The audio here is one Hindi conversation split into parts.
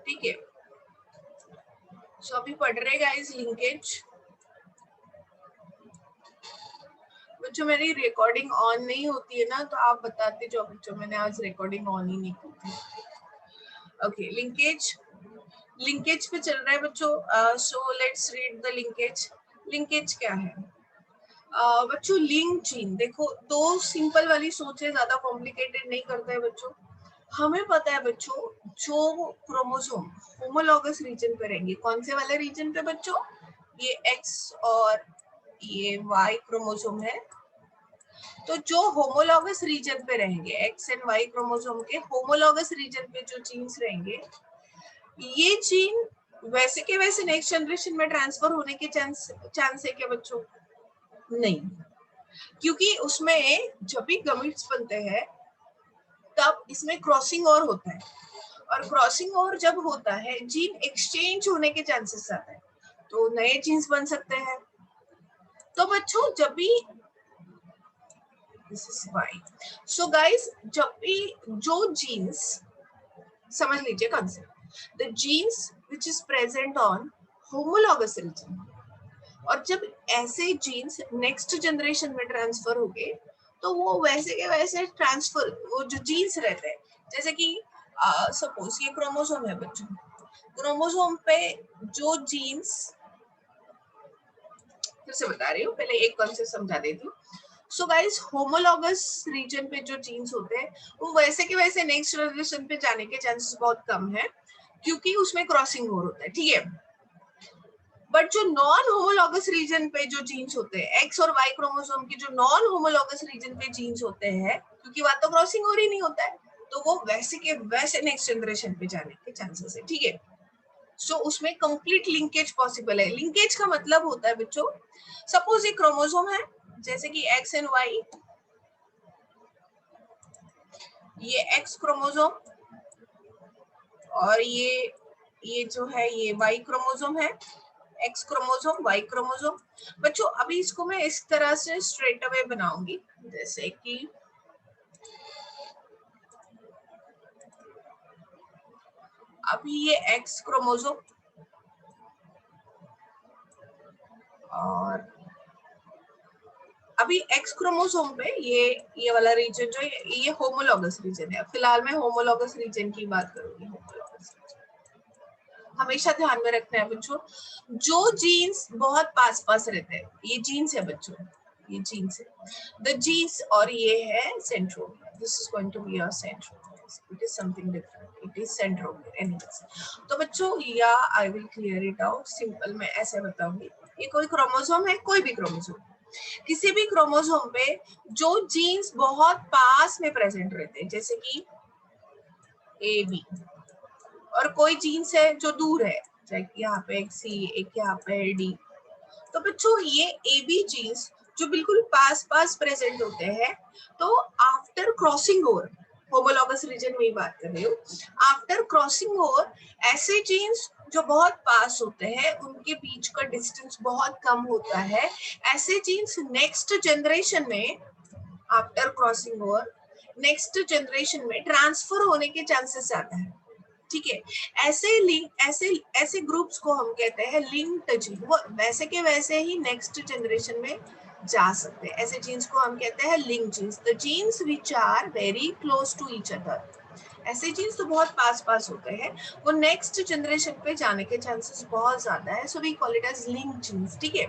ठीक है। सो अभी पढ़ रहे गाइस लिंकेज। बच्चों मेरी रिकॉर्डिंग ऑन नहीं होती है ना, तो आप बताते जाओ बच्चों, मैंने आज रिकॉर्डिंग ऑन ही नहीं की थी। ओके, लिंकेज पे चल रहा है बच्चों। So let's read the linkage. Linkage क्या है बच्चों? Link chain. देखो, दो सिंपल वाली सोचे, ज्यादा कॉम्प्लिकेटेड नहीं करते हैं बच्चों। हमें पता है बच्चों, जो क्रोमोसोम होमोलॉगस रीजन पे रहेंगे, कौन से वाले रीजन पे बच्चों? ये एक्स और ये वाई क्रोमोसोम है। तो जो होमोलॉगस रीजन पे रहेंगे, एक्स एंड वाई क्रोमोसोम के होमोलॉगस रीजन पे जो जीन्स रहेंगे, ये जीन वैसे के वैसे नेक्स्ट जनरेशन में ट्रांसफर होने के चांस है क्या बच्चों? नहीं, क्योंकि उसमें जब भी गमीट्स बनते हैं तब इसमें क्रॉसिंग और होता है, और क्रॉसिंग और जब होता है जीन एक्सचेंज होने के चांसेस आते हैं, तो नए जीन्स बन सकते हैं। तो बच्चों जब भी this is why, so guys, जब भी जो जीन्स, समझ लीजिए concept, the genes which is present on homologous region, और जब ऐसे जीन्स नेक्स्ट जनरेशन में ट्रांसफर हो गए, तो वो वैसे के वैसे ट्रांसफर, वो जो जीन्स रहते हैं, जैसे कि सपोज ये क्रोमोसोम है बच्चों, क्रोमोसोम पे जो जीन्स, फिर से बता रही हूँ, पहले एक कॉन्सेप्ट समझा देती हूँ। सो गाइस, होमोलॉगस रीजन पे जो जीन्स होते हैं वो वैसे के वैसे नेक्स्ट जनरेशन पे जाने के चांसेस बहुत कम है, क्योंकि उसमें क्रॉसिंग हो होता है, ठीक है। बट जो नॉन होमोलॉगस रीजन पे जो जीन्स होते हैं, एक्स और वाई क्रोमोसोम के जो नॉन होमोलॉगस रीजन पे जीन्स होते हैं, क्योंकि वहां तो क्रॉसिंग हो रही नहीं होता है, तो वो वैसे के वैसे नेक्स्ट जनरेशन पे जाने के चांसेस है, ठीक है। सो उसमें कंप्लीट लिंकेज पॉसिबल है। लिंकेज का मतलब होता है बच्चों, सपोज ये क्रोमोसोम है, जैसे कि एक्स एंड वाई, ये एक्स क्रोमोसोम, और ये जो है ये वाई क्रोमोसोम है, एक्स क्रोमोसोम वाई क्रोमोसोम। बच्चों अभी इसको मैं इस तरह से स्ट्रेट अवे बनाऊंगी, जैसे कि अभी ये एक्स क्रोमोसोम, और अभी एक्स क्रोमोसोम पे ये वाला रीजन जो ये होमोलॉगस रीजन है। फिलहाल मैं होमोलॉगस रीजन की बात करूंगी। होमोलॉगस हमेशा ध्यान में रखना है बच्चों, जो जीन्स बहुत पास पास रहते हैं, ये जीन्स है बच्चों, ये जीन्स है, द जीन्स, और ये है centromere. This is going to be your centromere, it is something different, it is centromere anyways. तो बच्चों, या I will clear it out simple, मैं ऐसे बताऊंगी, ये कोई क्रोमोसोम है, कोई भी क्रोमोसोम, किसी भी क्रोमोसोम पे जो जीन्स बहुत पास में प्रेजेंट रहते हैं, जैसे कि ए बी, और कोई जीन्स है जो दूर है, जैसे यहाँ पे एक सी, एक यहाँ पे डी, तो बच्चों ये ए बी जीन्स जो बिल्कुल पास पास प्रेजेंट होते हैं, तो after crossing over, homologous region में ही बात कर रही हूँ, आफ्टर क्रॉसिंग ओवर ऐसे जीन्स जो बहुत पास होते हैं, उनके बीच का डिस्टेंस बहुत कम होता है, ऐसे जीन्स नेक्स्ट जनरेशन में after crossing over next generation में ट्रांसफर होने के चांसेस आता है, ठीक है। ऐसे लिंक, ऐसे ग्रुप्स को हम कहते हैं लिंक्ड जीन, वो वैसे के वैसे ही नेक्स्ट जनरेशन में जा सकते हैं, ऐसे जीन्स को हम कहते हैं link genes. The genes which are very close to each other, ऐसे जीन्स तो बहुत पास पास होते हैं, वो नेक्स्ट जनरेशन पे जाने के चांसेस बहुत ज्यादा है, so we call it as link genes, ठीक है।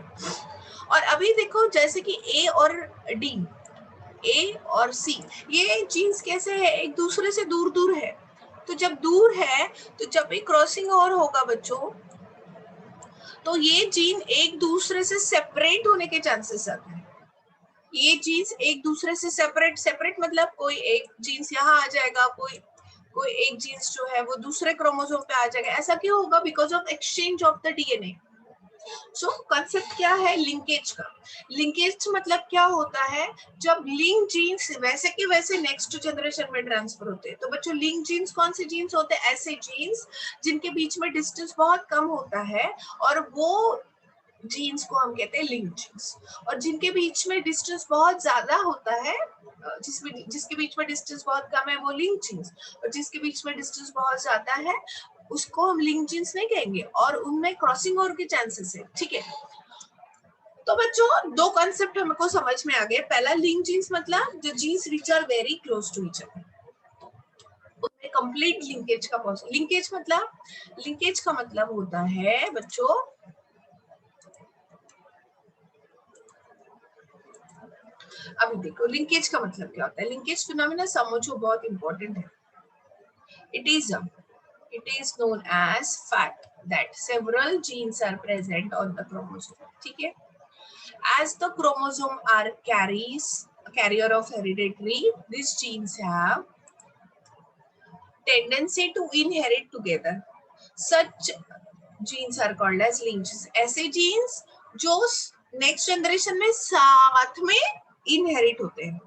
और अभी देखो, जैसे कि ए और डी, ए और सी, ये जीन्स कैसे है, एक दूसरे से दूर दूर है, तो जब दूर है, तो जब भी क्रॉसिंग ओवर होगा बच्चों, तो ये जीन एक दूसरे से सेपरेट होने के चांसेस आते हैं। ये जीन्स एक दूसरे से सेपरेट मतलब कोई एक जीन्स यहाँ आ जाएगा, कोई एक जीन्स जो है वो दूसरे क्रोमोसोम पे आ जाएगा। ऐसा क्यों होगा? Because of exchange of the DNA. So concept क्या है लिंकेज का? लिंकेज मतलब क्या होता है, जब लिंक जीन्स वैसे के वैसे नेक्स्ट जनरेशन में ट्रांसफर होते हैं। तो बच्चों, लिंक जीन्स कौन से जीन्स होते हैं? ऐसे जीन्स जिनके बीच में डिस्टेंस बहुत कम होता है, और वो जीन्स को हम कहते हैं लिंक जीन्स। और जिनके बीच में डिस्टेंस बहुत ज्यादा होता है, जिसके बीच में डिस्टेंस बहुत कम है, वो लिंक जीन्स, और जिसके बीच में डिस्टेंस बहुत ज्यादा है, उसको हम लिंक जीन्स नहीं कहेंगे, और उनमें क्रॉसिंग ओवर के चांसेस है, ठीक है। तो बच्चों दो कॉन्सेप्ट हमको समझ में आ गए। पहला, लिंक जीन्स मतलब जो genes which are very close to each other, उसमें कंप्लीट लिंकेज का लिंकेज का मतलब होता है बच्चों, अभी देखो लिंकेज का मतलब क्या होता है। लिंकेज फिनोमेना समझो, बहुत इंपॉर्टेंट है। It is known as fact that several genes are present on the chromosome, ठीक है। As the chromosome are carrier of hereditary, these genes have tendency to inherit together. Such genes are called as linked genes. ऐसे genes जो नेक्स्ट जनरेशन में साथ में इनहेरिट होते हैं,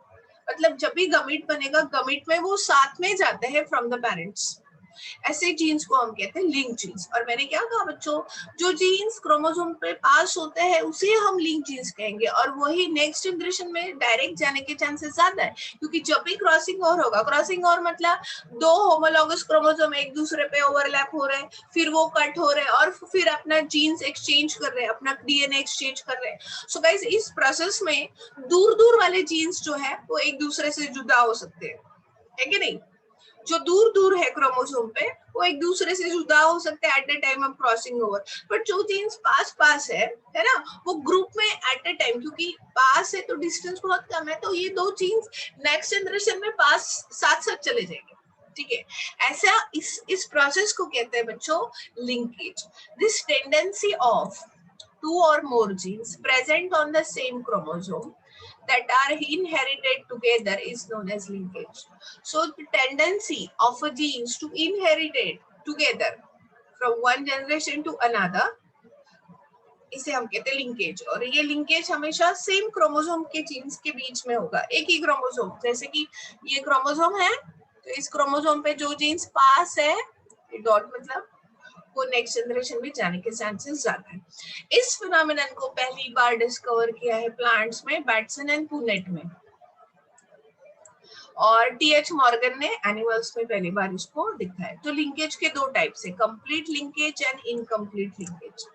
मतलब जब भी गमीट बनेगा, गमीट में वो साथ में जाते हैं फ्रॉम द पेरेंट्स, ऐसे जीन्स को हम कहते हैं लिंक जीन्स। और मैंने क्या कहा बच्चों, जो जीन्स क्रोमोसोम पे पास होते हैं उसे हम लिंक जीन्स कहेंगे, और वही नेक्स्ट जनरेशन में डायरेक्ट जाने के चांसेस ज्यादा है, क्योंकि जब भी क्रॉसिंग ओवर होगा, क्रॉसिंग ओवर मतलब दो होमोलॉगस क्रोमोसोम एक दूसरे पे ओवरलैप हो रहे हैं, फिर वो कट हो रहे हैं और फिर अपना जीन्स एक्सचेंज कर रहे हैं, अपना डीएनए एक्सचेंज कर रहे हैं। सो गाइस, इस प्रोसेस में दूर दूर वाले जीन्स जो है वो एक दूसरे से जुदा हो सकते हैं, है कि नहीं। जो दूर दूर है क्रोमोसोम पे वो एक दूसरे से जुदा हो सकते हैं at the time of crossing over, but जो जीन्स पास पास है ना, वो ग्रुप में एट द टाइम, क्योंकि पास है तो डिस्टेंस बहुत कम है, तो ये दो जीन्स नेक्स्ट जनरेशन में पास साथ साथ चले जाएंगे, ठीक है। ऐसा इस प्रोसेस को कहते हैं बच्चों linkage. This tendency of two or more genes present on the same chromosome that are inherited together is known as linkage. So the tendency of a genes to inherit it together from one generation to another, इसे हम कहते हैं लिंकेज। और ये लिंकेज हमेशा सेम क्रोमोसोम के जीन्स के बीच में होगा, एक ही क्रोमोसोम, जैसे कि ये क्रोमोसोम है तो इस क्रोमोसोम पे जो जीन्स पास है, डॉट मतलब वो नेक्स्ट जनरेशन में जाने के चांसेस ज्यादा है। इस फिनोमेनन को पहली बार डिस्कवर किया है प्लांट्स में बैटसन एंड पुनेट में, और टीएच मॉर्गन ने एनिमल्स में पहली बार इसको दिखाया। तो लिंकेज के दो टाइप्स है, complete linkage and incomplete linkage.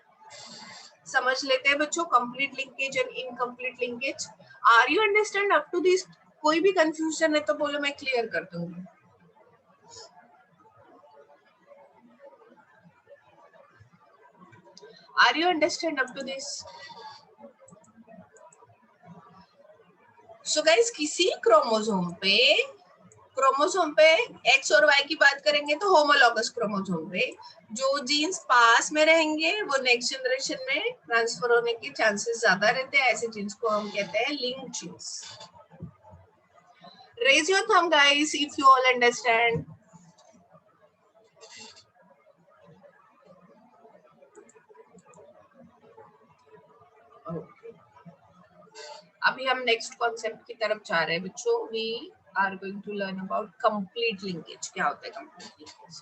समझ लेते हैं बच्चों, complete linkage and incomplete linkage. Are you understand up to this? कोई भी कंफ्यूजन है तो बोलो, मैं क्लियर कर दूंगी। Are you understand up to this? So guys, किसी क्रोमोसोम पे एक्स और वाई की बात करेंगे तो होमोलॉगस क्रोमोसोम पे जो जीन्स पास में रहेंगे वो नेक्स्ट जनरेशन में ट्रांसफर होने के चांसेस ज्यादा रहते हैं, ऐसे जीन्स को हम कहते हैं link genes. Raise your thumb guys if you all understand. अभी हम नेक्स्ट कॉन्सेप्ट की तरफ जा रहे हैं बच्चों। We are going to learn about complete linkage. क्या होता है complete linkage?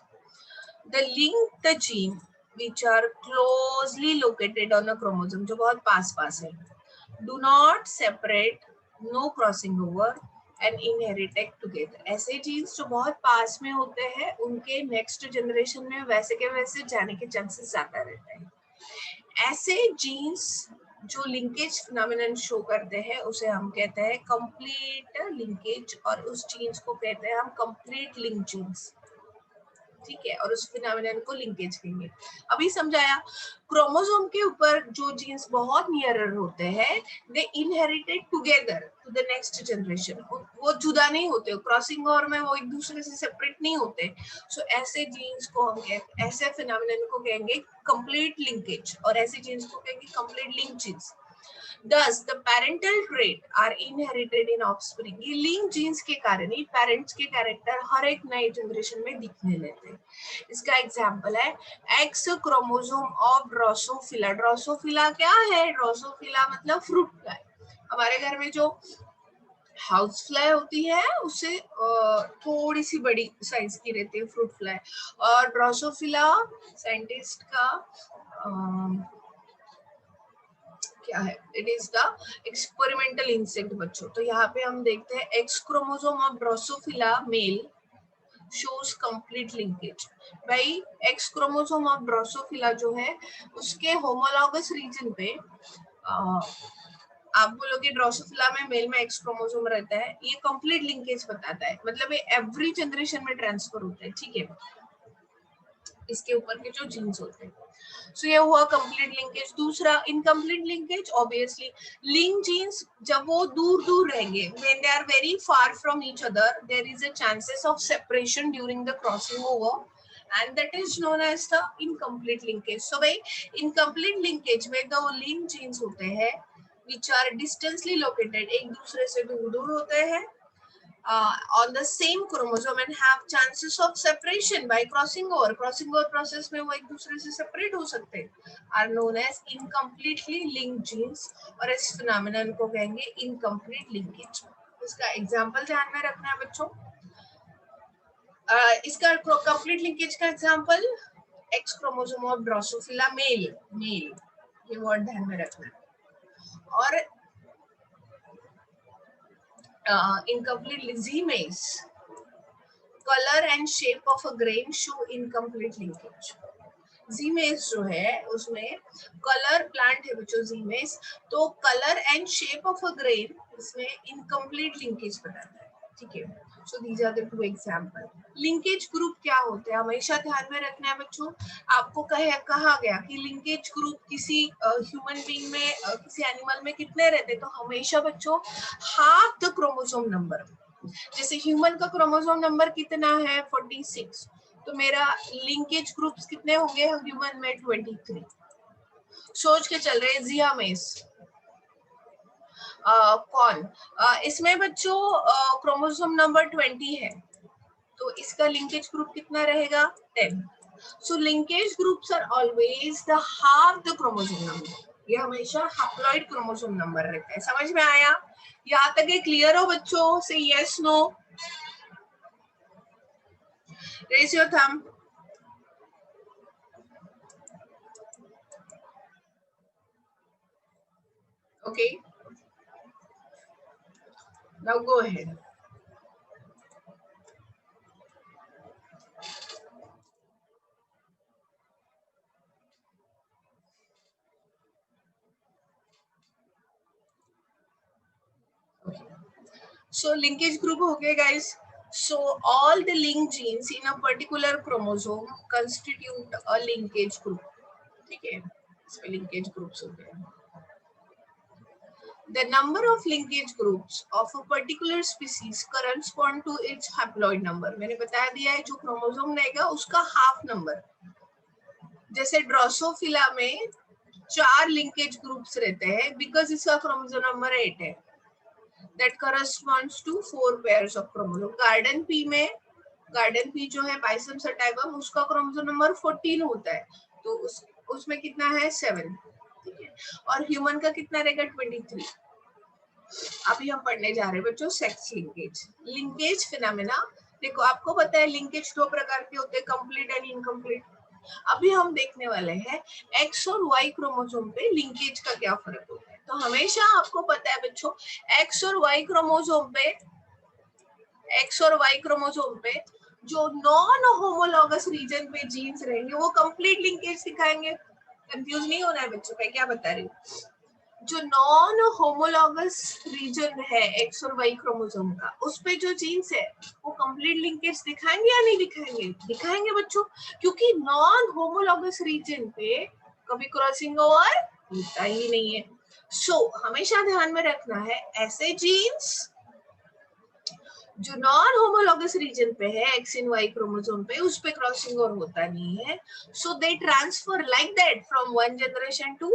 The link the gene which are closely located on a chromosome, जो बहुत पास पास है, do not separate, no crossing over and inherited together। ऐसे जीन्स जो बहुत पास में होते हैं उनके नेक्स्ट जनरेशन में वैसे के वैसे जाने के चांसेस ज्यादा रहते हैं। ऐसे जीन्स जो लिंकेज फिनोमेनन शो करते हैं उसे हम कहते हैं कंप्लीट लिंकेज, और उस जीन्स को कहते हैं हम कंप्लीट लिंक जीन्स, ठीक है। और उस फिनोमेनन को लिंकेज कहेंगे। अभी समझाया, क्रोमोसोम के ऊपर जो जीन्स बहुत नियरर होते हैं, they inherited together to the next generation, वो जुदा नहीं होते, क्रॉसिंग ओवर में वो एक दूसरे से सेपरेट नहीं होते। सो ऐसे जीन्स को हम कहते, ऐसे फिनोमेनन को कहेंगे कंप्लीट लिंकेज, और ऐसे जीन्स को कहेंगे complete link genes. Thus, the parental trait are inherited in offspring। ये लिंक जीन्स के कारण ही पेरेंट्स के कैरेक्टर हर एक नए जनरेशन में दिखने लगते हैं। इसका एग्जांपल है x chromosome of Drosophila. Drosophila क्या है? ड्रोसोफिला मतलब फ्रूट फ्लाई। हमारे घर में जो हाउस फ्लाई होती है उससे थोड़ी सी बड़ी साइज की रहती है फ्रूट फ्लाई, और ड्रोसोफिला साइंटिस्ट का क्या है? It is the experimental insect बच्चों। तो यहाँ पे हम देखते हैं X chromosome of Drosophila male shows complete linkage. भाई एक्स क्रोमोसोम ऑफ ड्रोसोफिला जो है उसके होमोलॉगस रीजन पे आप बोलोगे ड्रोसोफिला में मेल में एक्स क्रोमोसोम रहता है, ये कंप्लीट लिंकेज बताता है, मतलब ये एवरी जनरेशन में ट्रांसफर होता है, ठीक है, इसके ऊपर के जो जीन्स होते हैं। सो ये हुआ कंप्लीट लिंकेज। दूसरा incomplete linkage, obviously link genes जब वो दूर दूर रहेंगे, when they are very far from each other, there is a chances of separation during the crossing over, and that is known as the incomplete linkage. So भाई incomplete linkage में दो लिंक जीन्स होते हैं which are distantly located, एक दूसरे से दूर दूर होते हैं on the same chromosome and have chances of separation by crossing over. Crossing over process में वो एक दूसरे से separate हो सकते हैं, are known as incompletely linked genes, और इस phenomenon को कहेंगे incomplete linkage. इसका example ध्यान में रखना है बच्चों। इसका complete linkage का example X chromosome of Drosophila male, ये word ध्यान में रखना है। और incomplete Z-mase, color and shape of a grain show incomplete linkage. Z-mase जो है उसमें कलर प्लांट है बच्चों, Z-mase, तो colour and shape of a grain इसमें इनकम्प्लीट लिंकेज बताता है, ठीक है। So these are the two example. Linkage group क्या होते हैं हमेशा ध्यान में रखना है बच्चों। आपको कहा गया कि लिंकेज ग्रुप किसी ह्यूमन बीइंग में किसी एनिमल में कितने रहते, तो हमेशा बच्चों हाफ द क्रोमोसोम नंबर। जैसे ह्यूमन का क्रोमोसोम नंबर कितना है 46, तो मेरा लिंकेज ग्रुप्स कितने होंगे ह्यूमन में 23। सोच के चल रहे जियामेस कौन इसमें बच्चों क्रोमोसोम नंबर 20 है, तो इसका लिंकेज ग्रुप कितना रहेगा 10। So linkage groups are always the half the chromosome number, ये हमेशा हैप्लॉइड क्रोमोसोम नंबर रहता है। समझ में आया? यहाँ तक ये क्लियर हो बच्चों? Say yes no, raise your thumb. Okay, now go ahead. Okay. So linkage group हो गए guys. So all the linked genes in a particular chromosome constitute a linkage group. ठीक है, इसमें linkage groups हो गए। The number of linkage groups of a particular species correspond to its haploid number. मैंने बता दिया है जो क्रोमोसोम रहेगा उसका हाफ नंबर। जैसे ड्रोसोफिला में 4 लिंकेज ग्रुप्स रहते हैं बिकॉज इसका क्रोमोसोम नंबर 8 है, that corresponds to 4 pairs of chromosome. Garden pea जो है पाइसम सटाइवम उसका क्रोमोसोम नंबर 14 होता है, तो उसमें कितना है 7, ठीक है। और ह्यूमन का कितना रहेगा 23। अभी हम पढ़ने जा रहे हैं बच्चों सेक्स लिंकेज। लिंकेज फिनोमेना देखो, आपको पता है लिंकेज 2 प्रकार के होते हैं, कंप्लीट एंड इनकम्प्लीट। अभी हम देखने वाले हैं एक्स और वाई क्रोमोसोम पे लिंकेज का क्या फर्क होता है। तो हमेशा आपको पता है बच्चों एक्स और वाई क्रोमोसोम पे जो नॉन होमोलॉगस रीजन पे जीन्स रहेंगे वो कंप्लीट लिंकेज दिखाएंगे। कंफ्यूज नहीं होना है बच्चों, मैं क्या बता रही हूँ। जो नॉन होमोलॉगस रीजन है एक्स और वाई क्रोमोसोम का, उस पे जो जीन्स है वो कंप्लीट लिंकेज दिखाएंगे या नहीं दिखाएंगे? दिखाएंगे बच्चों, क्योंकि नॉन होमोलॉगस रीजन पे कभी क्रॉसिंग ओवर होता ही नहीं है। सो हमेशा ध्यान में रखना है ऐसे जीन्स जो नॉन होमोलॉगस रीजन पे है एक्स एंड वाई क्रोमोसोम पे, उस पे क्रॉसिंग ओवर होता नहीं है। So they transfer like that from one generation to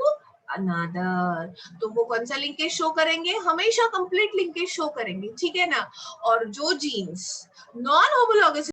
another. तो वो कौन सा लिंकेज शो करेंगे? हमेशा कंप्लीट लिंकेज शो करेंगे, ठीक है ना। और जो जीन्स नॉन होमोलॉगस